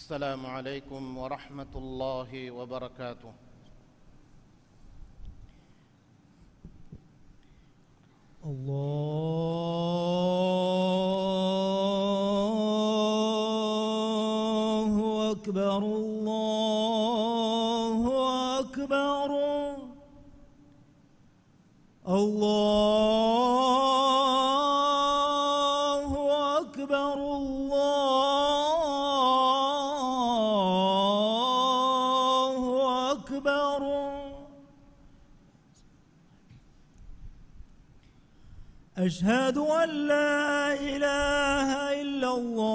السلام عليكم ورحمة الله وبركاته. الله أكبر الله أكبر الله أكبر الله أكبر. أشهد أن لا إله إلا الله.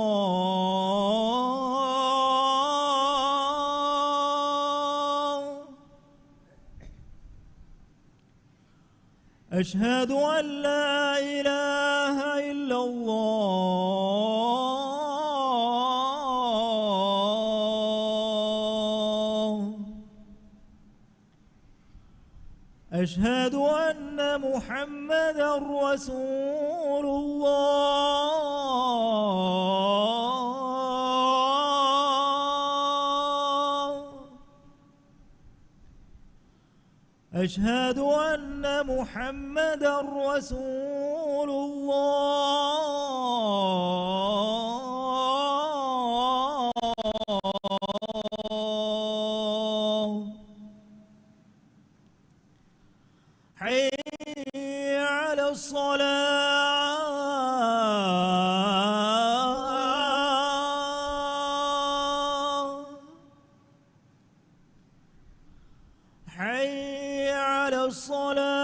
أشهد أن لا إله إلا الله. أشهد أن محمدًا رسول الله. أشهد أن محمدًا رسول الله. حي على الصلاة. حي على الصلاة.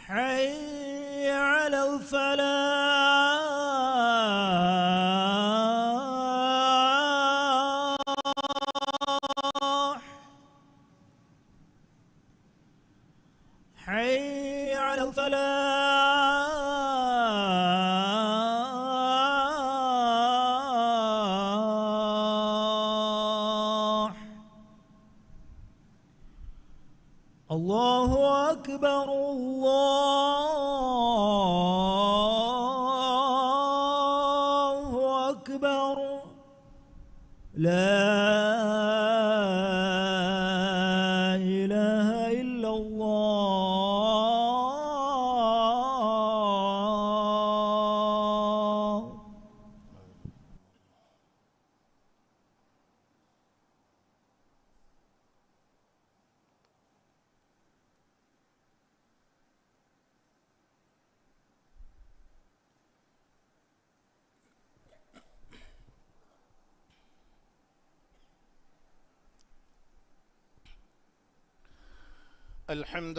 حي على الفلاح. حي على الفلاح. الله أكبر الله أكبر. لا إله إلا الله. الحمد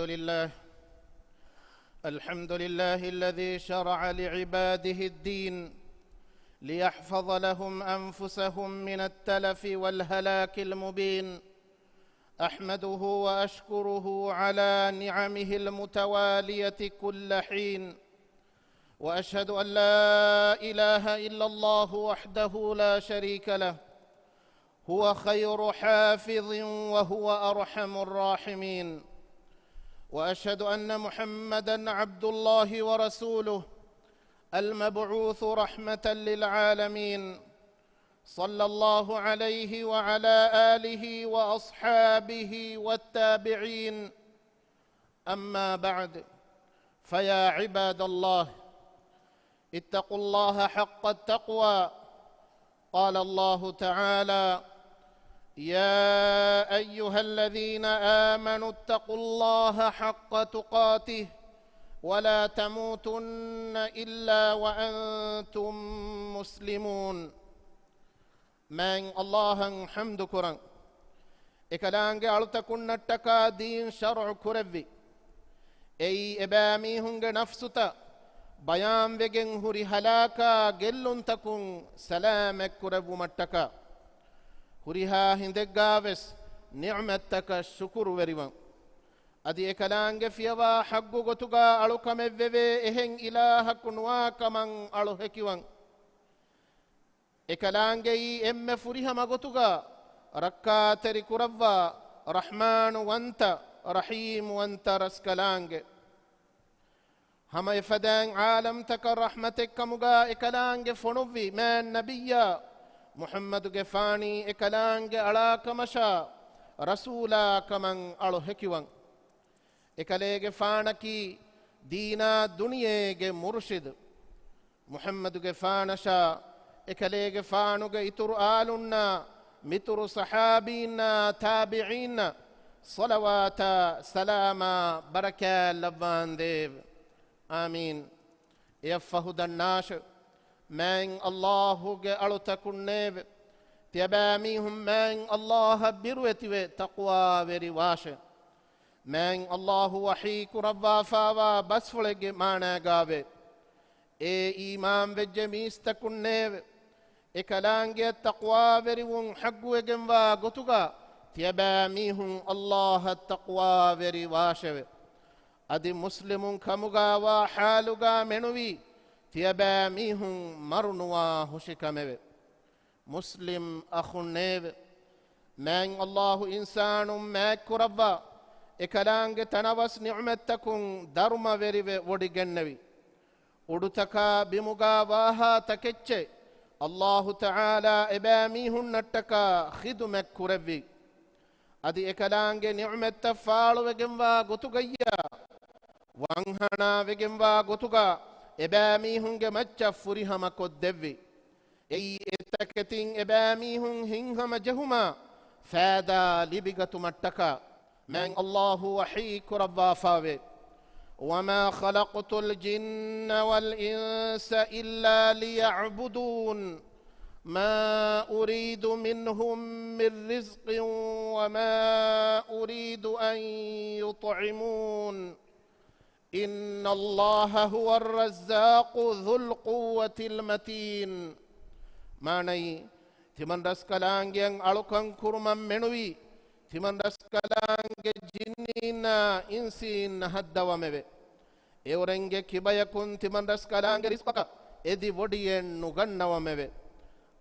لله الذي شرع لعباده الدين ليحفظ لهم أنفسهم من التلف والهلاك المبين. أحمده وأشكره على نعمه المتوالية كل حين، وأشهد أن لا إله إلا الله وحده لا شريك له، هو خير حافظ وهو أرحم الراحمين. وأشهد أن محمدًا عبد الله ورسوله المبعوث رحمة للعالمين، صلى الله عليه وعلى آله وأصحابه والتابعين. أما بعد، فيا عباد الله، اتقوا الله حق التقوى. قال الله تعالى: يا أيها الذين آمنوا اتقوا الله حق تقاته ولا تموتن إلا وأنتم مسلمون. من الله حمد كرن إكلانج ألتكنتكا دين شرع كربي أي إبامي هنگ نفستا بيان وگن هري هلاكا گلن تكن سلامك كربو متكا هريها هندگاوس نعمتك شكر وريوان أدي إكلانج فيوا حقو غتوغا ألو كمبوي إهن إلهك نواك من ألو هكيوان إكلانجي إم فريها مغتوغا ركاتري كربوا رحمن وانت رحيم وانت رسكلانج هم يفدان عالم تك رحمتك كمغا إكلانج فنوي من نبيا محمد جفاني إكلانج على كمشا رسولا كمن ألو هكيوان إكليج فانكي دينا دنيا مرشد محمد جفانشا إكليج فانوغ إتر آلنا متر صحابينا تابعين صلوات سلاما بركة لبان ديب آمين يفهد الناش من الله ألو تكنيب تيباميهم من الله بروتي تقوى ورواش من الله وحيك ربا فاوا بسفلق مانا غابي اي إيمان بجميس تكنيب إكلانجي التقوى ورون حقو جنوا قطغا تيباميهم الله التقوى ورواشه أدي مسلم كمغا وحالغا منوي تيباميهم مرنوا هشكمه مسلم أخنيب من الله إنسان ما كربا إكلانج تنوس نعمتكم درما وريب وديجنوي ودتكا بمغا واها تكتشي الله تعالى إباميهن نتكا خدمك كربي أدي إكلانج نعمت فال وجنوا غتوغيا وانهنا وجنوا غتوغا إباميهن جمتش فريهما كدبي أي إتكتين إباميهن هنهم جهما فادا لبغة متكا من الله وحيك ربا فاوي وما خلقت الجن والإنس إلا ليعبدون ما أريد منهم من رزق وما أريد أن يطعمون إن الله هو الرزاق ذو القوة المتين ماني تمن رسكلانجين ألوكن كرمم منوي تمن رسكلانج جنينا إنسين هدوامه إورنج كبايكون تمن رسكلانج رزقك إدي وديين نغنوامه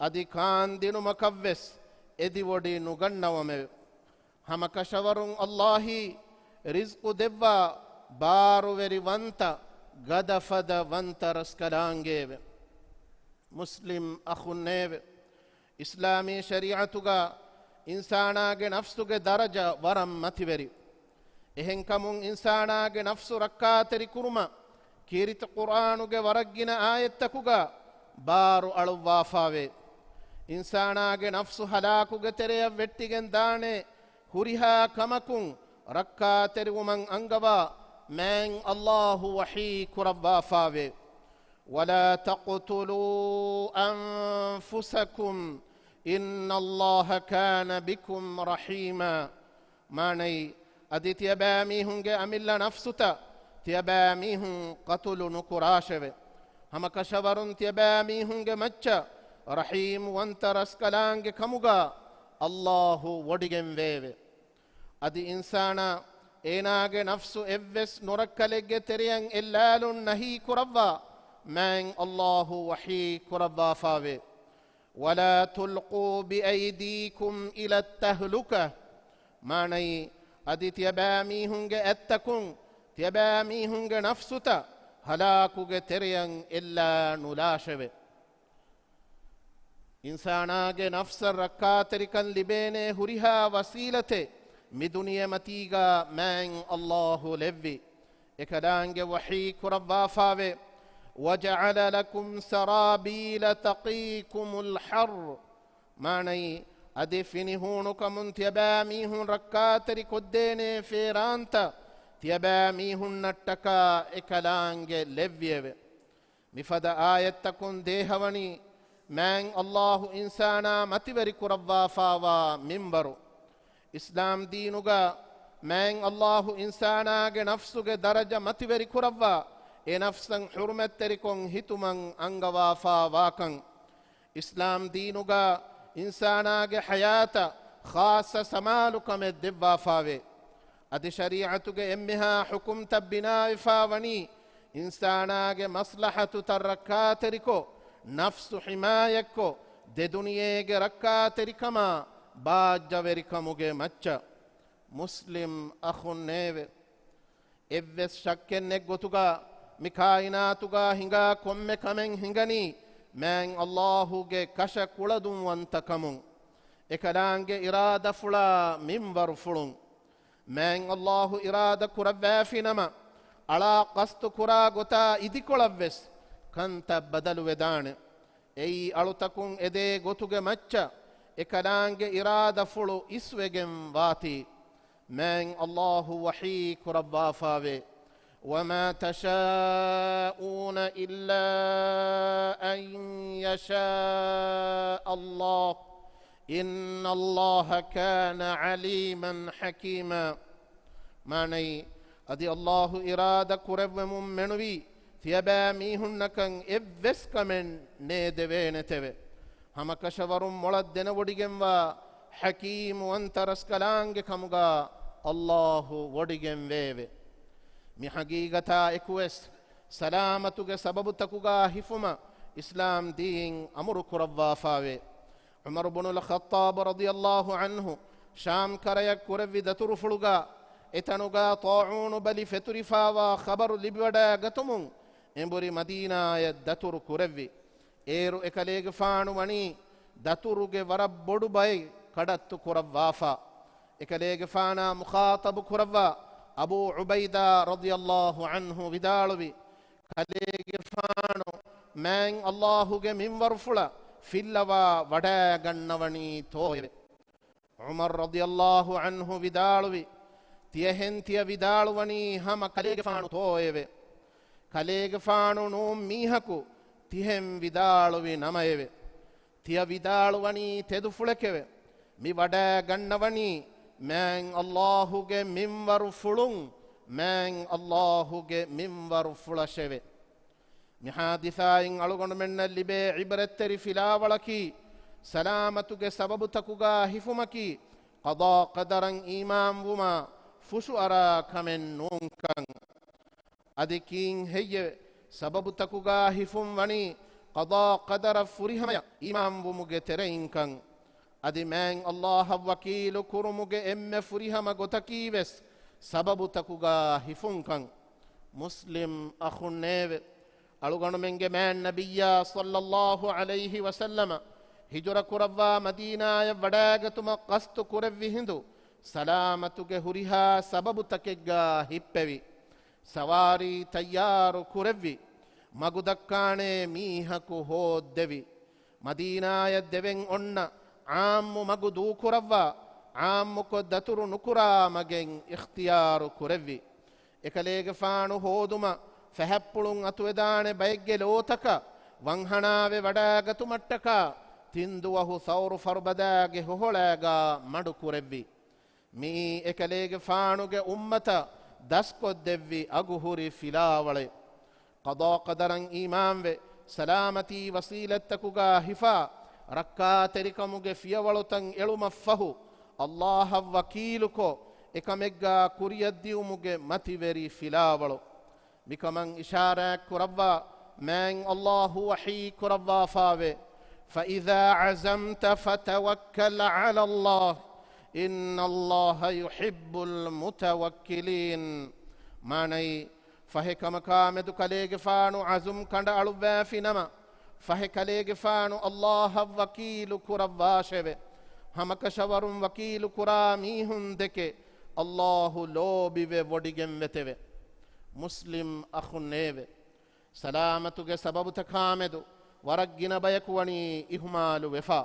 أدي كان دينو مكوّس إدي ودي نغنوامه هم كشورون الله رزق دبا بارو وري وانتا غدفد وانتا رسكلانجيب مسلم أخنيب إسلامي شريعتوغا إنساناගේ نفسුගේ දරජා වරම් මතිවරි එහෙන් කමුන් ඉන්සානාගේ නෆ්සු රක්කාතරි කුරුම කීරිත කුර්ආනුගේ වරග්ගින ආයත්තකුගා බාරු අලුවාෆාවේ ඉන්සානාගේ නෆ්සු හලාකුගේ තෙරය වෙට්ටිගෙන් දානේ හුරිහා කමකුන් රක්කාතරි වමන් අංගවා මෑන් අල්ලාහු වහී කුරවාෆාවේ ولا تقتلوا أنفسكم إن الله كان بكم رحيما ماني أدي تيباميهم أمل نفستا تيباميهم قتل نكراشب هم كشورن تيباميهم مچا رحيم وانت رسكلانج كمغا الله وديگن ويو أدي إنسانا إناگ نفس إفس نركلج تريان إلال نهي كربا من الله وحي كربا فاوي ولا تلقوا بأيديكم إلى التهلكة ماني أدي تيباميهم أتكون تيباميهم نفستا هلاكو تريان إلا نلاشب إنساناگ نفس الركاتركن لبينه هريها وسيلته مدنيا متيغا من الله لبي إكدانج وحي كربا فاوي وجعل لكم سرابيل تقيكم الحر ماني أدفني هونكم تيباميهن ركاتري كديني فيرانتا تيباميهن نتكا إكلانج لبيب مفدا آية تكون ديهوني من الله إنسانا متبري كربا فاوا منبرو إسلام دينوغا من الله إنسانا نفسك درجة متبري كربا نفسن حرمت تركون هتمن أنغوافا واكن إسلام دينوغا إنسانا حياة خاصة سمالك مدبا فاوي أدي شريعتك إمها حكم تبنا فاوني إنسانا مصلحة تركاتركو نفس حمايكو دي دنيا ركاتركما باجا وركموغ مچا ಮುಸ್ಲಿಂ ಅಖುನ್ನೇವೆ ಎವ್ವೆಸ್ ಶಕ್ಕೆನ್ನೆಗ್ ಗೊತುಗ ಮಿಕಾಯಿನಾತುಗ ಹಿಂಗ ಕೊಮ್ಮೆ ಕಮೆಂ ಹಿಂಗನಿ ಮ್ಯಾಂಗ್ ಅಲ್ಲಾಹುಗೆ ಕಶ ಕುಳದುಂ ಅಂತ ಕಮುಂ ekalaange iraada fula minbar fulun men Allahu iraada kurawaafinama ala qastu kura gota idikolavves kanta badalu wedane ei alutakun ede gotuge macca ekalaange iraada fulu iswegen waati men Allahu wahi kurawafave وما تشاءون إلا أن يشاء الله إن الله كان عليما حكيما معني أدي الله إرادة كرب منوي ثيابا ميهنكن إبس كمن نيدوين تبه هما كشورم مولدنا وديجن وا حكيم وانت رسكلانج كمغا الله وديجن ويوه مي حقيقة إكوس سلامتك سبب تكوغا هفما إسلام دين أمر كرب فاوه عمر بن الخطاب رضي الله عنه شام كريك كربي دتر فلغا اتنغا طاعون بلي فتري فاوا خبر لبودا غتمون امبري مدينه دتر كربي ايرو اكليگ فانو مني دترغه ورب بودو باي كدت كربافا اكليگ فانا مخاطب كربا ابو عبيده رضي الله عنه ودالوي كليگ فانو من الله ಗೆ ಮಿಂವರ್ ಫುಳ ಫಿಲ್ಲವಾ ವಡಗಣ್ಣವಣಿ ತೋಯವೆ ಉಮರ್ ರದಿಯಲ್ಲಾಹು ಅನ್ಹು ವಿದಾಳುವಿ ತಿಯಹೆಂತಿಯ ವಿದಾಳುವಣಿ ಹಮ ಕಲೆಗೆ ಫಾಣು ತೋಯವೆ ಕಲೆಗೆ ಫಾಣು ನೋ ಮೀಹಕು ತಿಹೆಂ ವಿದಾಳುವಿ ನಮಯವೆ ತಿಯ ವಿದಾಳುವಣಿ ತೆದು ಫುಳಕೆವೆ ಮಿ ವಡಗಣ್ಣವಣಿ ಮ್ಯಾಂಗ್ ಅಲ್ಲಾಹುಗೆ ಮಿಂವರು ಫುಳುಂ ಮ್ಯಾಂಗ್ ಅಲ್ಲಾಹುಗೆ ಮಿಂವರು ಫುಳಶೆವೆ මිහාදිසායින් අලුගොඩ මෙන්න ලිබේ ඉබරත්තරි ෆිලාවලකි සලාමතුගේ සබබු තකුගා හිෆුමකි qada qadaran ඊමාම් වුමා ෆුසු අරා කමෙන් නෝංකං අදිකින් හෙය සබබු තකුගා හිෆුම් වනි qada qadar ෆුරිහමය ඊමාම් වුමුගේ තෙරයින්කං අදි මෑන් අල්ලාහ වකීලු කුරුමුගේ එම්මෙ ෆුරිහම ගොතකීවෙස් සබබු තකුගා හිෆුම්කං මුස්ලිම් අඛුන්නේව අලුගණු මෙන්ගේ මෑන් නබියා සල්ලල්ලාහු අලයිහි වසල්ලම හිජර කුරවා මදීනාය වඩාගතුම කස්තු කුරවි හිඳු සලාමතුගේ හුරිහා සබබු තකෙග්ගා හිප්පෙවි සවාරි තයාරු කුරවි මගු දක්කානේ මීහකු හෝද්දෙවි මදීනාය දෙවෙන් ඔන්න ආම්මු මගු දූ කුරවා ආම්මුකො දතුරු නුකුරා මගෙන් ඉඛ්තියාරු කුරවි එකලේගේ ෆාණු හෝදුම ಫೆಹಪ್ಪುಳುಂ ಅತುವೆದಾಣೆ ಬೈಗ್ಗೆ ಲೋತಕ ವಂಹಣಾವೆ ವಡಾಗತು ಮಟ್ಟಕ ತಿಂದುವಹು ಸೌರು ಫರ್ಬದಾಗೆ ಹೊಹೊಳಾಗ ಮಡುಕುರೆವ್ವಿ ಮೀ ಎಕಲೇಗೆ ಫಾಣುಗೆ ಉಮ್ಮತ ದಸ್ಕೊದ್ದೆವ್ವಿ ಅಗುಹುರಿ ಫಿಲಾವಳೆ ಕದಾ ಕದರಂ ಈಮಾಂವೆ ಸಲಾಮತಿ ವಸೀಲತ್ತಕುಗ ಹಿಫಾ ರಕ್ಕಾ ತೆರಿಕಮುಗೆ ಫಿಯವಳುತಂ ಎಳುಮಫಹು ಅಲ್ಲಾಹ ವಕೀಲುಕೊ ಎಕಮೆಗ್ಗ ಕುರಿಯದ್ದಿಯುಮುಗೆ ಮತಿವೆರಿ ಫಿಲಾವಳು بكمن إشارة كربا من الله وحي كربا فاوي فإذا عزمت فتوكل على الله إن الله يحب المتوكلين ماني فهك مكامد كليغ فانو عزم كند ألوبا في نما فهك ليغ فانو الله وكيل كربا شبه همك شور وكيل كراميهم دك الله لو بيوه وديگم وتوه ಮುಸ್ಲಿಂ ಅಖುನ್ನೇವೆ ಸಲಾಮತುಗೆ ಸಬಬು ತಕಾಮೆದು ವರಗ್ಗಿನ ಬಯಕುವಣಿ ಇಹುಮಾಲು ವೆಫಾ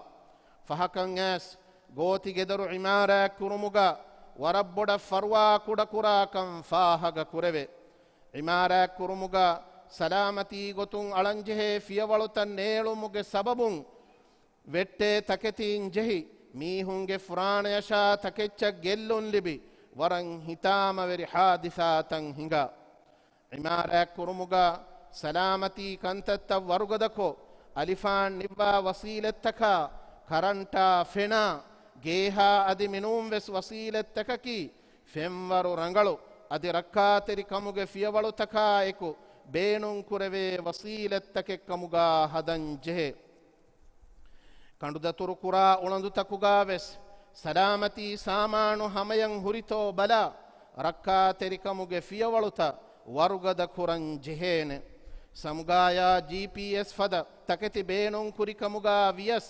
ಫಹಕಂಗ್ಯಾಸ್ ಗೋತಿಗೆದರು ಇಮಾರ ಕುರುಮುಗ ವರಬ್ಬೊಡ ಫರ್ವಾ ಕುಡ ಕುರಾಕಂ ಫಾಹಗ ಕುರೆವೆ ಇಮಾರ ಕುರುಮುಗ ಸಲಾಮತಿ ಗೊತುಂ ಅಳಂಜೆಹೆ ಫಿಯವಳು ತನ್ನೇಳುಮುಗೆ ಸಬಬುಂ ವೆಟ್ಟೆ ತಕೆತಿನ್ ಜೆಹಿ ಮೀಹುಂಗೆ ಫುರಾಣಯಶಾ ತಕೆಚ್ಚ ಗೆಲ್ಲುನ್ ಲಿಬಿ ವರಂ ಹಿತಾಮವೆರಿ ಹಾದಿಸಾತಂ ಹಿಂಗ ಇಮಾರ ಕುರುಮುಗ ಸಲಾಮತಿ ಕಂತತ್ತ ವರುಗದಕೋ ಅಲಿಫಾನ್ ನಿವ್ವಾ ವಸೀಲೆತ್ತಕ ಕರಂಟ ಫೆಣ ಗೇಹ ಅದಿ ಮಿನೂಂ ವೆಸ್ ವಸೀಲೆತ್ತಕಕಿ ಫೆಂವರು ರಂಗಳು ಅದಿ ರಕ್ಕಾತೆರಿ ಕಮುಗೆ ಫಿಯವಳು ತಕಾಯಕು ಬೇಣುಂ ಕುರೆವೆ ವಸೀಲೆತ್ತಕೆ ಕಮುಗ ಹದಂಜೆ ಕಂಡುದ ತುರುಕುರ ಉಳಂದು ತಕುಗ ವೆಸ್ ಸಲಾಮತಿ ಸಾಮಾನು ಹಮಯಂ ಹುರಿತೋ ಬಲ ರಕ್ಕಾ ತೆರಿಕಮುಗೆ ಫಿಯವಳುತ ವರುಗದ ಕುರಂ ಜಿಹೇನೆ ಸಮುಗಾಯ GPS ಫದ ತಕತಿ ಬೇಣುಂ ಕುರಿಕಮುಗ ವಿಯಸ್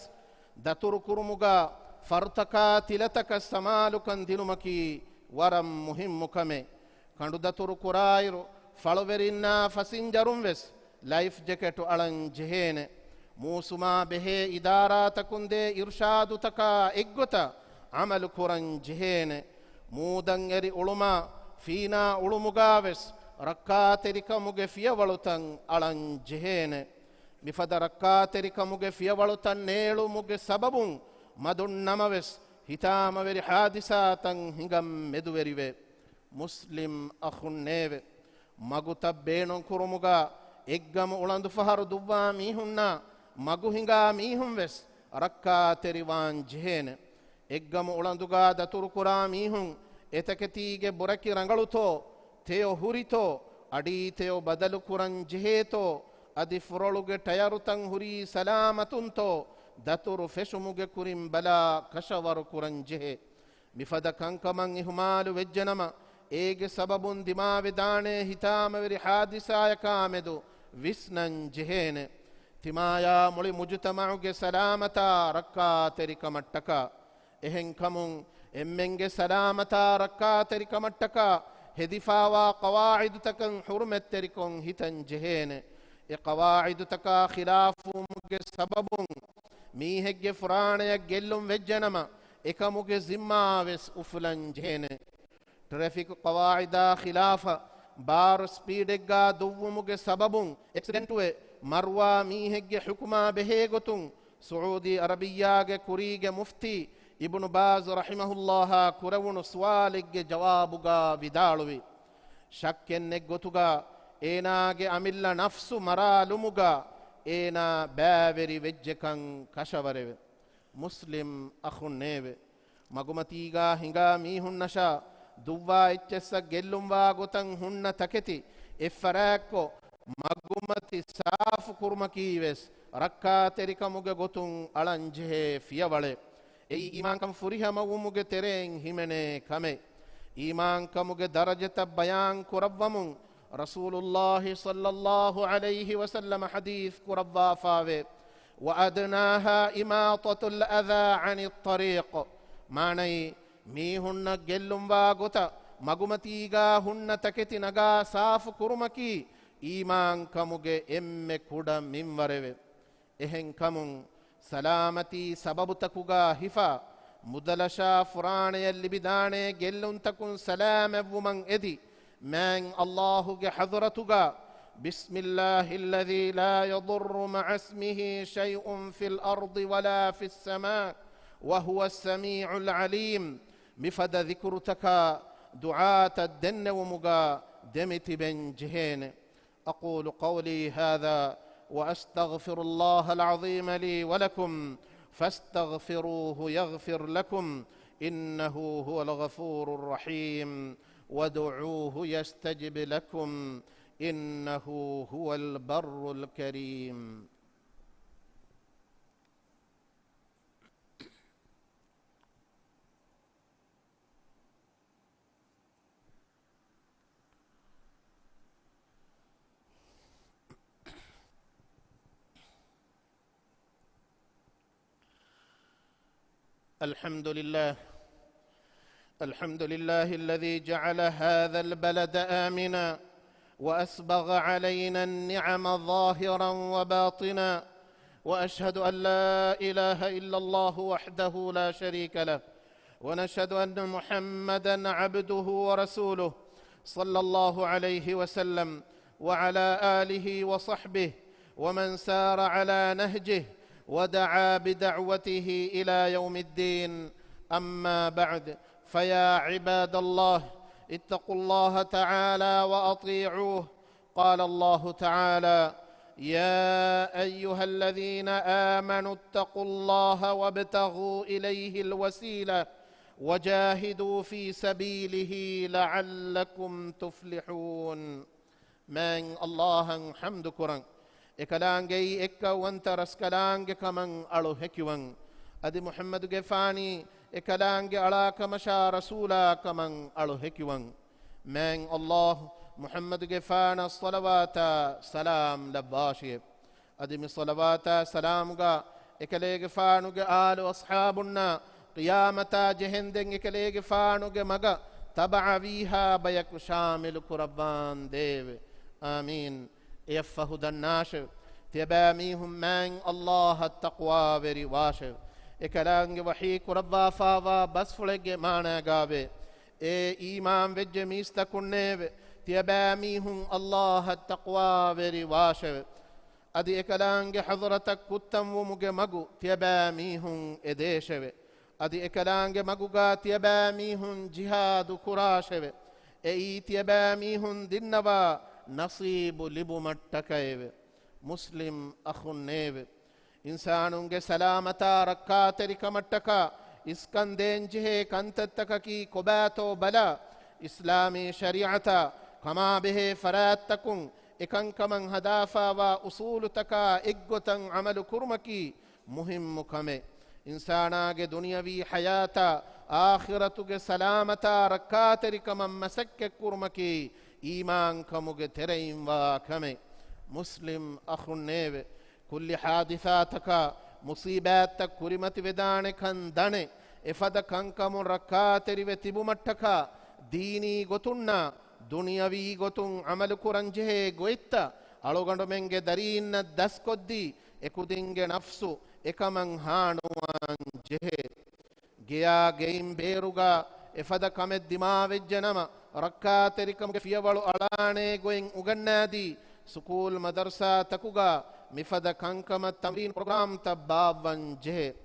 ದತುರು ಕುರುಮುಗ ಫರ್ತಕ ತಿಲತಕ ಸಮಾಲುಕಂ ದಿನುಮಕಿ ವರಂ ಮುಹಿಮ್ಮುಕಮೆ ಕಂಡು ದತುರು ಕುರಾಯಿರು ಫಳುವೆರಿನ್ನ ಫಸಿಂಜರುಂ ವೆಸ್ ಲೈಫ್ ಜೆಕೆಟು ಅಳಂ ಜಿಹೇನೆ ಮೂಸುಮಾ ಬೆಹೆ ಇದಾರಾತಕುಂದೆ ಇರ್ಷಾದು ತಕ ಎಗ್ಗುತ ಅಮಲು ಕುರಂ ಜಿಹೇನೆ ಮೂದಂ ಎರಿ ಉಳುಮ ಫೀನಾ ಉಳುಮುಗಾವೆಸ್ ರಕ್ಕಾ ತೆರಿಕಮುಗೆ ಫಿಯವಳುತಂ ಅಳಂ ಜಿಹೇನೆ ಮಿಫದ ರಕ್ಕಾ ತೆರಿಕಮುಗೆ ಫಿಯವಳುತಂ ನೇಳು ಮುಗೆ ಸಬಬುಂ ಮದುನ್ನಮವೆಸ್ ಹಿತಾಮವೆರಿ ಹಾದಿಸಾತಂ ಹಿಂಗಂ ಮೆದುವೆರಿವೆ ಮುಸ್ಲಿಂ ಅಖುನ್ನೇವೆ ಮಗುತ ಬೇಣೊಂ ಕುರುಮುಗ ಎಗ್ಗಮ ಉಳಂದು ಫಹರು ದುವ್ವಾ ಮೀಹುನ್ನ ಮಗು ಹಿಂಗಾ ಮೀಹುಂ ವೆಸ್ ರಕ್ಕಾ ತೆರಿವಾನ್ ಜಿಹೇನೆ ಎಗ್ಗಮ ಉಳಂದುಗಾ ದತುರು ಕುರಾ ಮೀಹುಂ ಎತಕೆತೀಗೆ ಬುರಕಿ ರಂಗಳುತೋ ತೆಯೋ ಹುರಿತೋ ಅಡೀ ತೆಯೋ ಬದಲು ಕುರಂ ಜಿಹೇತೋ ಅದಿ ಫುರಳುಗೆ ಟಯರುತಂ ಹುರಿ ಸಲಾಮತುಂತೋ ದತುರು ಫೆಶುಮುಗೆ ಕುರಿಂ ಬಲ ಕಶವರು ಕುರಂ ಜಿಹೆ ಮಿಫದ ಕಂಕಮಂ ಇಹುಮಾಲು ವೆಜ್ಜನಮ ಏಗೆ ಸಬಬುನ್ ದಿಮಾವೆ ದಾಣೆ ಹಿತಾಮವೆರಿ ಹಾದಿಸಾಯಕಾಮೆದು ವಿಸ್ನಂ ಜಿಹೇನೆ ತಿಮಾಯ ಮುಳಿ ಮುಜುತಮಉಗೆ ಸಲಾಮತ ರಕ್ಕಾ ತೆರಿಕ ಮಟ್ಟಕ ಎಹೆಂ ಕಮುಂ ಎಮ್ಮೆಂಗೆ ಸಲಾಮತ ರಕ್ಕಾ ತೆರಿಕ ಮಟ್ಟಕ ಹೆದಿಫಾವಾ ಕವಾಯಿದು ತಕಂ ಹುರ್ಮೆತ್ ತೆರಿಕೊಂ ಹಿತಂ ಜಿಹೇನೆ ಎ ಕವಾಯಿದು ತಕ ಖಿಲಾಫುಮುಗೆ ಸಬಬುಂ ಮೀಹೆಗ್ಗೆ ಫುರಾಣೆಯ ಗೆಲ್ಲುಂ ವೆಜ್ಜನಮ ಎಕಮುಗೆ ಜಿಮ್ಮಾವೆಸ್ ಉಫುಲಂ ಜಿಹೇನೆ ಟ್ರಾಫಿಕ್ ಕವಾಯಿದ ಖಿಲಾಫ ಬಾರ್ ಸ್ಪೀಡೆಗ್ಗ ದುವ್ವುಮುಗೆ ಸಬಬುಂ ಎಕ್ಸಿಡೆಂಟುವೆ ಮರ್ವಾ ಮೀಹೆಗ್ಗೆ ಹುಕುಮಾ ಬೆಹೇ ಗೊತುಂ ಸೌದಿ ಅರಬಿಯಾಗೆ ಕುರಿಗೆ ಮುಫ್ತಿ ಇಬ್ನು ಬಾಜ್ ರಹಿಮಹುಲ್ಲಾಹ ಕುರವುಣು ಸ್ವಾಲಿಗ್ಗೆ ಜವಾಬುಗ ವಿದಾಳುವಿ ಶಕ್ಕೆನ್ನೆ ಗೊತುಗ ಏನಾಗೆ ಅಮಿಲ್ಲ ನಫ್ಸು ಮರಾಲುಮುಗ ಏನ ಬ್ಯಾವೆರಿ ವೆಜ್ಜೆಕಂ ಕಶವರೆವೆ ಮುಸ್ಲಿಂ ಅಖುನ್ನೇವೆ ಮಗುಮತೀಗ ಹಿಂಗ ಮೀಹುನ್ನಶ ದುವ್ವಾ ಇಚ್ಚೆಸ್ಸ ಗೆಲ್ಲುಂವಾ ಗೊತಂ ಹುನ್ನ ತಕೆತಿ ಎಫ್ಫರಾಕ್ಕೊ ಮಗುಮತಿ ಸಾಫು ಕುರ್ಮಕೀವೆಸ್ ರಕ್ಕಾ ತೆರಿಕಮುಗೆ ಗೊತುಂ ಅಳಂಜೆಹೆ ಫಿಯವಳೆ ಎ ಈಮಾನ್ ಕಂ ಫುರಿಹಮವುಮುಗೆ ತೆರೆಂ ಹಿಮೆನೆ ಕಮೆ ಈಮಾನ್ ಕಮುಗೆ ದರಜತ ಬಯಾನ್ ಕುರವ್ವಮುಂ ರಸೂಲುಲ್ಲಾಹಿ ಸಲ್ಲಲ್ಲಾಹು ಅಲೈಹಿ ವಸಲ್ಲಮ ಹದೀಸ್ ಕುರವ್ವಾ ಫಾವೆ ವಅದ್ನಾಹಾ ಇಮಾತತುಲ್ ಅದಾ ಅನಿತ್ ತರೀಕ್ ಮಾನೈ ಮೀ ಹುಣ್ಣ ಗೆಲ್ಲುಂವಾ ಗೊತ ಮಗುಮತೀಗ ಹುಣ್ಣ ತಕೆತಿನಗ ಸಾಫು ಕುರುಮಕಿ ಈಮಾನ್ ಕಮುಗೆ ಎಮ್ಮೆ ಕುಡ ಮಿಂವರೆವೆ ಎಹೆಂ ಕಮುಂ ಸಲಾಮತಿ ಸಬಬು ತಕುಗ ಹಿಫಾ ಮುದಲಶಾ ಫುರಾಣೆಯಲ್ಲಿ ಬಿದಾಣೆ ಗೆಲ್ಲುಂತಕುಂ ಸಲಾಮೆವ್ವುಮಂ ಎದಿ ಮ್ಯಾಂ ಅಲ್ಲಾಹುಗೆ ಹಜರತುಗ ಬಿಸ್ಮಿಲ್ಲಾಹಿಲ್ಲದಿ ಲಾ ಯದುರ್ರು ಮಅಸ್ಮಿಹಿ ಶೈഉನ್ ಫಿಲ್ ಅರ್ದಿ ವಲಾ ಫಿಸ್ ಸಮಾ ವಹುವ ಸಮೀಉಲ್ ಅಲೀಮ್ ಮಿಫದ ದಿಕ್ರುತಕ ದುಆತ ದೆನ್ನವುಮುಗ ದೆಮಿತಿ ಬೆನ್ ಜಿಹೇನೆ ಅಕೂಲು ಕೌಲಿ ಹಾದಾ وأستغفر الله العظيم لي ولكم فاستغفروه يغفر لكم إنه هو الغفور الرحيم ودعوه يستجب لكم إنه هو البر الكريم. الحمد لله الذي جعل هذا البلد آمنا وأسبغ علينا النعم ظاهرا وباطنا وأشهد أن لا إله إلا الله وحده لا شريك له ونشهد أن محمدا عبده ورسوله صلى الله عليه وسلم وعلى آله وصحبه ومن سار على نهجه ودعا بدعوته إلى يوم الدين. أما بعد فيا عباد الله اتقوا الله تعالى وأطيعوه. قال الله تعالى يا أيها الذين آمنوا اتقوا الله وابتغوا إليه الوسيلة وجاهدوا في سبيله لعلكم تفلحون. من الله حمد كرن ekalaangei ekka wanta raskalaange kaman alu hekiwan adi Muhammadu ge fani ekalange alaka masha rasula kaman alu hekiwan men Allah Muhammadu ge fana salawata salam labashe adi mi salawata salam ga ekalege fanu ge alu ashabunna qiyamata jehenden ekalege fanu ge maga taba'a biha bayak shamil kurban dev amin yafahudan nash تباميهم من الله التقوى برواشه إكلانج وحي كربا فاوا بس فلق مانا قابي إيمان بجميست كنيب تباميهم الله التقوى برواشه أدي إكلانج حضرتك كتم ومجمجو تباميهم إديشه أدي إكلانج مجوجا تباميهم جهاد كراشه تباميهم دنبا نصيب لبمتكيب مسلم أخنيب إنسانونge سلامتا ركاتري كمتكا إسكندين جهه كنتتكا كي كباتو بلا إسلامي شريعتا كما به فراتكم إكن كمن هدافا وأصولتكا إقوتن عمل كرمكي مهم كمي إنساناගේ دنيوي حياتا آخرتوගේ سلامتا ركاتري كمن مسك كرمكي إيمان كموගේ ترين وكمي مسلم أخنيب كل حادثاتك مصيباتك كرمت ودان كان دانه افد كنكم ركاتري وتبو متك ديني غتنا دنيوي غتون عمل كرنجه غويتا ألوغندو منگه درين دس كدي اكودينگه نفسو اكمن هانوان جه گيا گيم بيروغا افد كمت دماغ جنما ركاتري كم فيولو علانه گوين uganadi سكول مدرسة تكوغا مفد كنكم التمرين پروگرام تبابن جه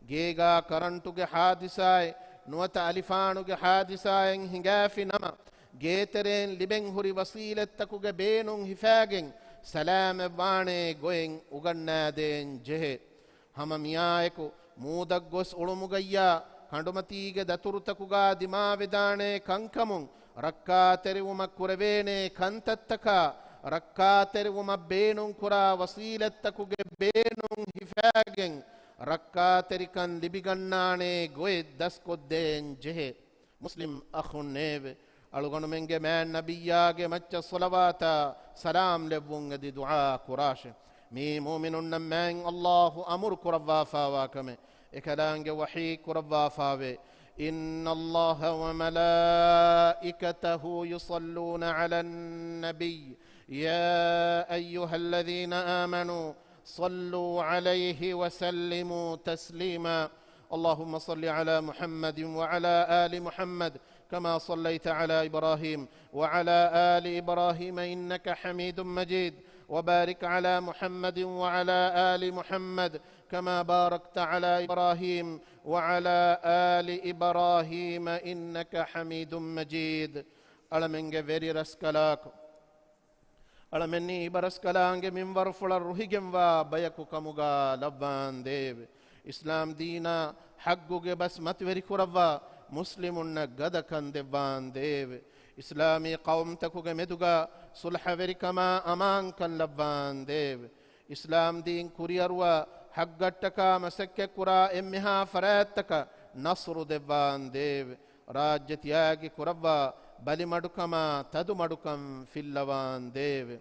گيغا کرنٹوگه حادثاي نوت الفانوگه حادثاي هنگافي نما گيترين لبن هوري وسيلة تكوگه بينون هفاگن سلام وانه گوين ugannaden جه هم ميايكو مودك گوس اولمگيا کنڈمتیگه دتورتكوگا دما ودانه كنكمون ركاتريوم كوربينه كنتتكا ركاتريوم بينون كرا وسيلتكوگه بينون هفاگن ركاتريكن لبيگنانه گوي دسكودين جه مسلم اخنيب الگون منگه من نبياگه مچ صلواتا سلام لبونگه دي دعاء كراشه مي مؤمنون من الله امر كروا فاواكمه اكلانگه وحي كروا فاوه إن الله وملائكته يصلون على النبي يا أيها الذين آمنوا صلوا عليه وسلموا تسليما اللهم صل على محمد وعلى آل محمد كما صليت على إبراهيم وعلى آل إبراهيم إنك حميد مجيد وبارك على محمد وعلى آل محمد كما باركت على إبراهيم وعلى آل إبراهيم إنك حميد مجيد ألمنگ ويري رسكلاك ألمني برسكلانگ منور فلر روحيگم و بيكو كموغا لبان ديب إسلام دينا حقوگ بس متوري كروا مسلمون غدكن دبان ديب إسلامي قوم تكوگ مدوغا صلح ويري كما أمان كن لبان ديب إسلام دين كوريروا حقتك مسك كرا امها فراتك نصر دبان ديب راجت ياگي كروا بلي مدكما تدو مدكم في اللوان ديب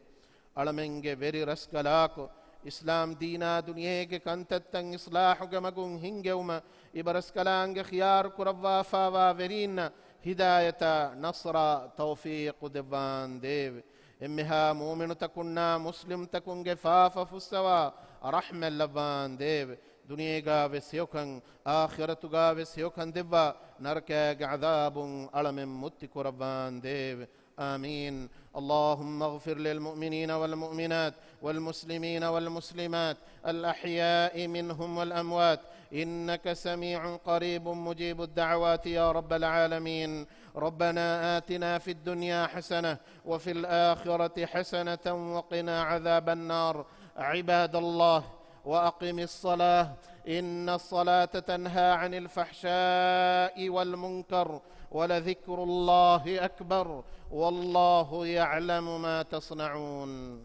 ألمنگه ويري رسكلاكو إسلام دينا دنيا کے کنتتن إصلاح گمگون هنگوما إبرسكلانگ خيار كروا فاوا ورين هداية نصر توفيق دبان ديب امها مؤمن تكنا مسلم تكون جفاف فسوا رحم اللبان ديب دنيا غا وسيوكن آخرت غا وسيوكن دبا نرك عذاب ألم متك ربان ديب آمين اللهم اغفر للمؤمنين والمؤمنات والمسلمين والمسلمات الأحياء منهم والأموات إنك سميع قريب مجيب الدعوات يا رب العالمين ربنا آتنا في الدنيا حسنة وفي الآخرة حسنة وقنا عذاب النار عباد الله وأقم الصلاة إن الصلاة تنهى عن الفحشاء والمنكر ولذكر الله أكبر والله يعلم ما تصنعون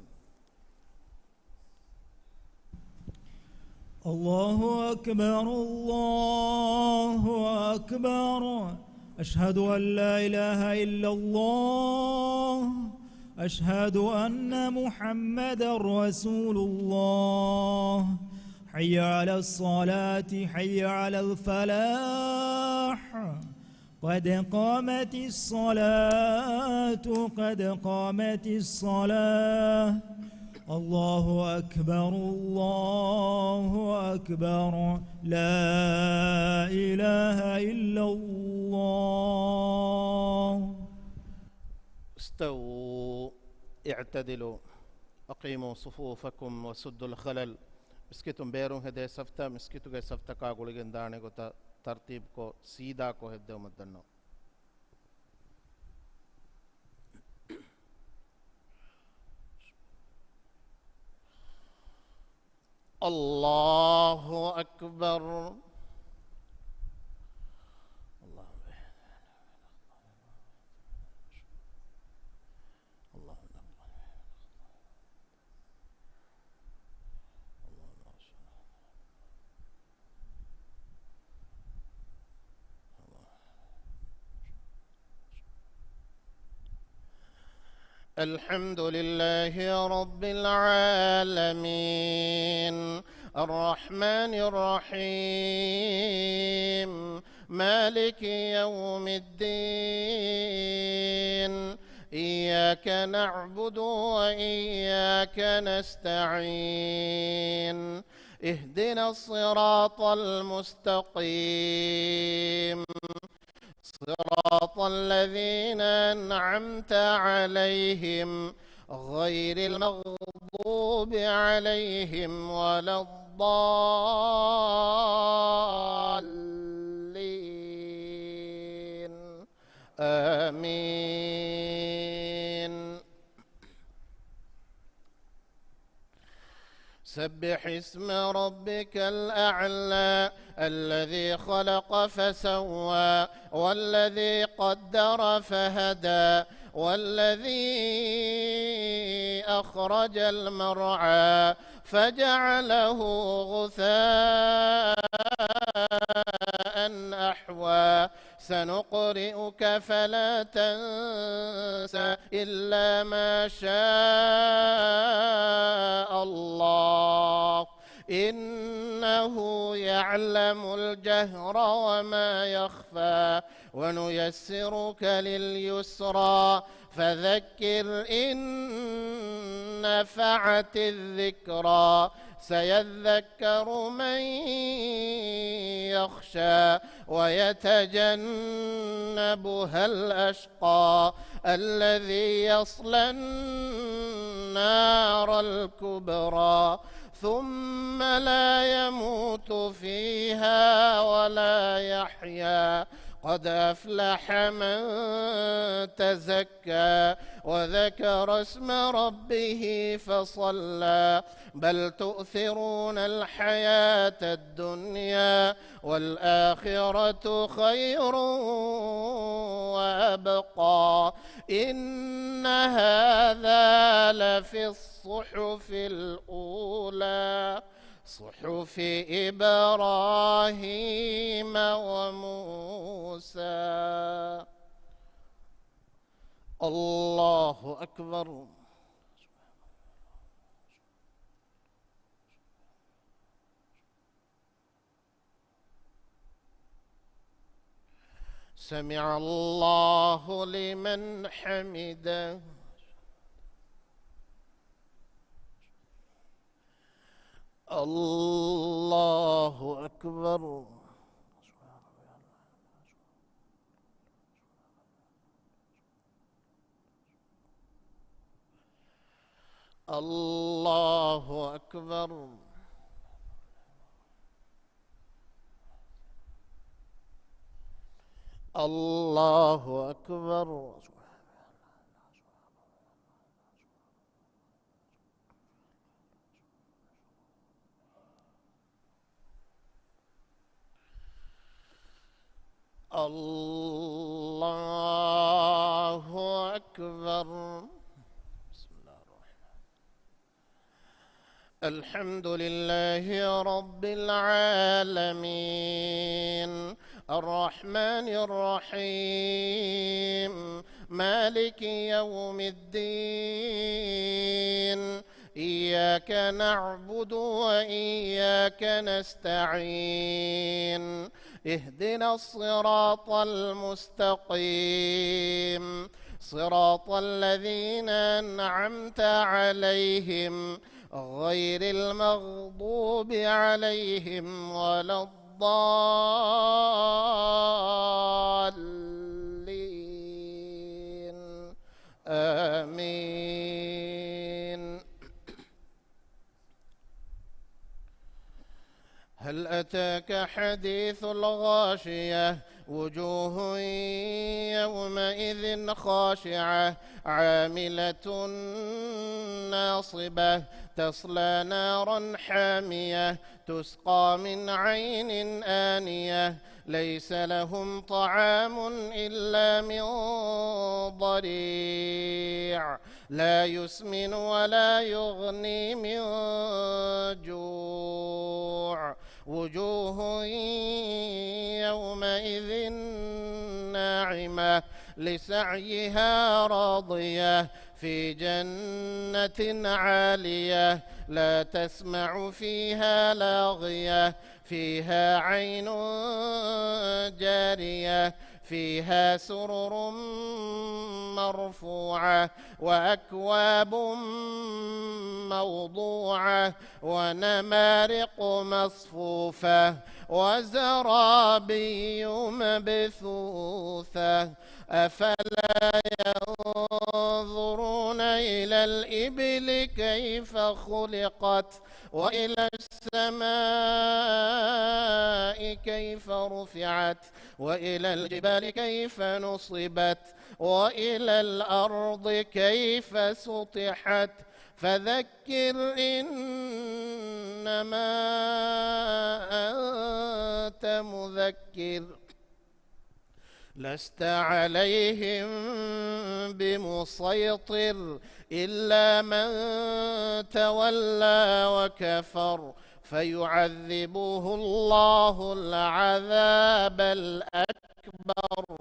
الله أكبر الله أكبر. أشهد أن لا إله إلا الله. أشهد أن محمدا رسول الله. حي على الصلاة حي على الفلاح. قد قامت الصلاة قد قامت الصلاة. الله أكبر الله أكبر. لا إله إلا الله. استووا اعتدلوا أقيموا صفوفكم وسدوا الخلل. مسكتم بيرون هدي سفتا مسكتو کے سفتا کا گلگن دانے کو ترتیب کو سیدھا کو ہدے مدنو. الله أكبر. الحمد لله رب العالمين الرحمن الرحيم مالك يوم الدين إياك نعبد وإياك نستعين اهدنا الصراط المستقيم صراط الذين أنعمت عليهم غير المغضوب عليهم ولا الضالين آمين. سبح اسم ربك الأعلى الذي خلق فسوى والذي قدر فهدى والذي أخرج المرعى فجعله غثاء أحوى. سنقرئك فلا تنسى إلا ما شاء الله إنه يعلم الجهر وما يخفى. ونيسرك لليسرى فذكر إن نفعت الذكرى. سيذكر من يخشى ويتجنبها الأشقى الذي يصلى النار الكبرى ثم لا يموت فيها ولا يحيا. قد أفلح من تزكى وذكر اسم ربه فصلى. بل تؤثرون الحياة الدنيا والآخرة خير وأبقى. إن هذا لفي الصحف الأولى صحف إبراهيم وموسى. الله أكبر. سمع الله لمن حمده. الله أكبر. الله أكبر. الله أكبر. الله أكبر. بسم الله الرحمن. الحمد لله رب العالمين الرحمن الرحيم مالك يوم الدين إياك نعبد وإياك نستعين اهدنا الصراط المستقيم صراط الذين أنعمت عليهم غير المغضوب عليهم ولا الضالين آمين. هل أتاك حديث الغاشية وجوه يومئذ خاشعة عاملة ناصبة تصلى نارا حامية تسقى من عين آنية ليس لهم طعام إلا من ضريع لا يسمن ولا يغني من جوع وجوه يومئذ ناعمة لسعيها راضية في جنة عالية لا تسمع فيها لاغية فيها عين جارية فيها سرر مرفوعة وأكواب موضوعة ونمارق مصفوفة وزرابي مبثوثة أفلا ينظرون إلى الإبل كيف خلقت وإلى السماء كيف رفعت وإلى الجبال كيف نصبت وإلى الأرض كيف سطحت فذكر إنما أنت مذكر لست عليهم بمسيطر إلا من تولى وكفر فيعذبه الله العذاب الأكبر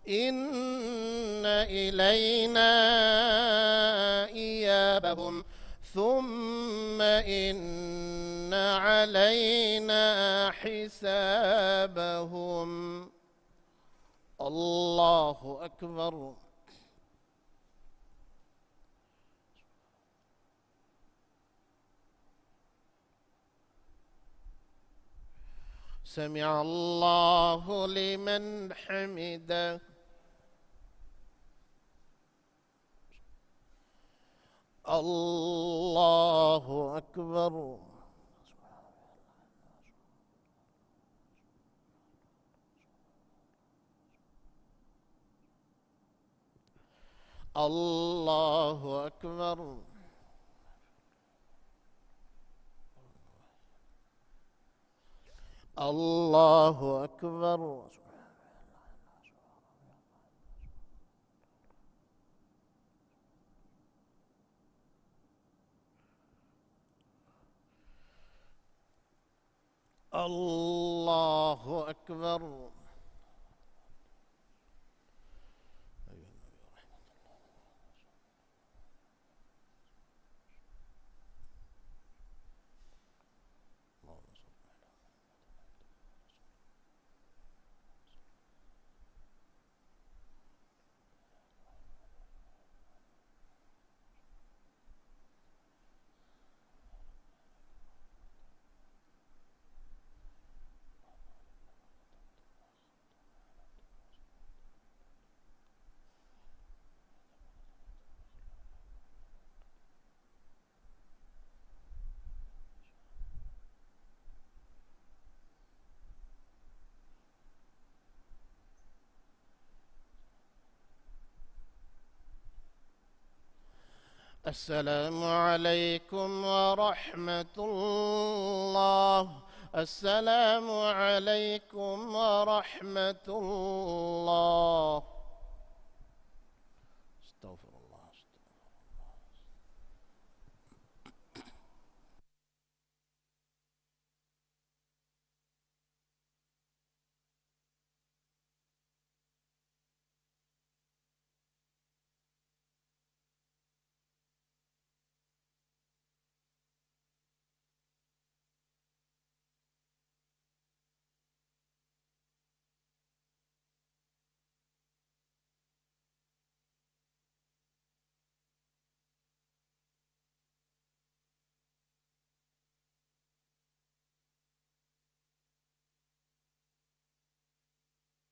إن إلينا إيابهم ثم إن علينا حسابهم. الله أكبر. سمع الله لمن حمده. الله أكبر. الله أكبر. الله أكبر. الله أكبر. السلام عليكم ورحمة الله. السلام عليكم ورحمة الله.